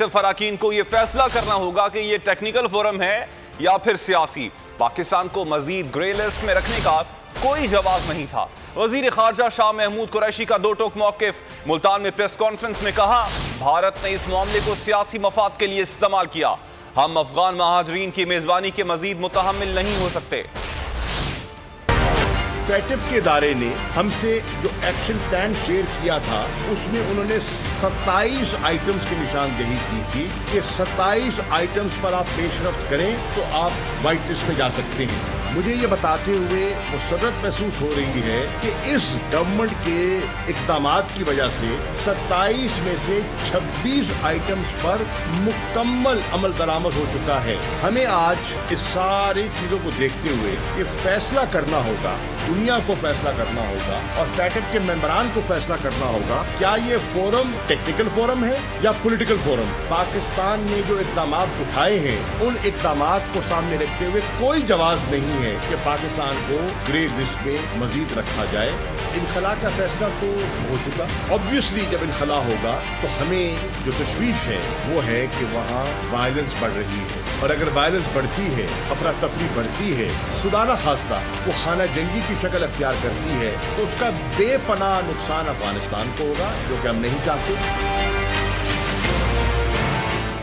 فراکین کو یہ فیصلہ کرنا ہوگا کہ یہ ٹیکنیکل فورم ہے یا پھر سیاسی۔ پاکستان کو مزید گرے لسٹ میں رکھنے کا کوئی جواز نہیں تھا۔ وزیر خارجہ شاہ محمود قریشی کا دو ٹوک موقف۔ ملتان میں پریس کانفرنس میں کہا، بھارت نے اس معاملے کو سیاسی مفاد کے لیے استعمال کیا۔ ہم افغان مہاجرین کی میزبانی کے مزید متحمل نہیں ہو سکتے۔ فیٹف کے ادارے نے ہم سے جو ایکشن پلان شیئر کیا تھا اس میں انہوں نے 27 آئٹمز کی نشاندہی کی تھی کہ 27 آئٹمز پر آپ پیش رفت کریں تو آپ وائٹ لسٹ میں جا سکتے ہیں۔ مجھے یہ بتاتے ہوئے مسرت محسوس ہو رہی ہے کہ اس گورنمنٹ کے اقدامات کی وجہ سے 27 میں سے 26 آئٹمز پر مکمل عمل درآمد ہو چکا ہے۔ ہمیں آج اس ساری چیزوں کو دیکھتے ہوئے یہ فیصلہ کرنا ہوگا، دنیا کو فیصلہ کرنا ہوگا اور فیٹف کے ممبران کو فیصلہ کرنا ہوگا، کیا یہ فورم ٹیکنیکل فورم ہے یا پولیٹیکل فورم۔ پاکستان نے جو اقدامات اٹھائے ہیں ان اقدامات کو سامنے رکھتے ہوئے کوئی جواز نہیں ہے کہ پاکستان کو گرے لسٹ میں مزید رکھا جائے۔ انخلا کا فیصلہ تو ہو چکا، obviously جب انخلا ہوگا تو ہمیں جو تشویش ہے وہ ہے کہ وہاں وائلنس بڑھ رہی ہے، اور اگر وائلنس بڑھتی ہے، افراتفری بڑھتی ہے، خدا نہ خواستہ وہ خانہ جنگی کی شکل اختیار کرتی ہے، تو اس کا بے پناہ نقصان افغانستان کو ہوگا، جو کہ ہم نہیں چاہتے۔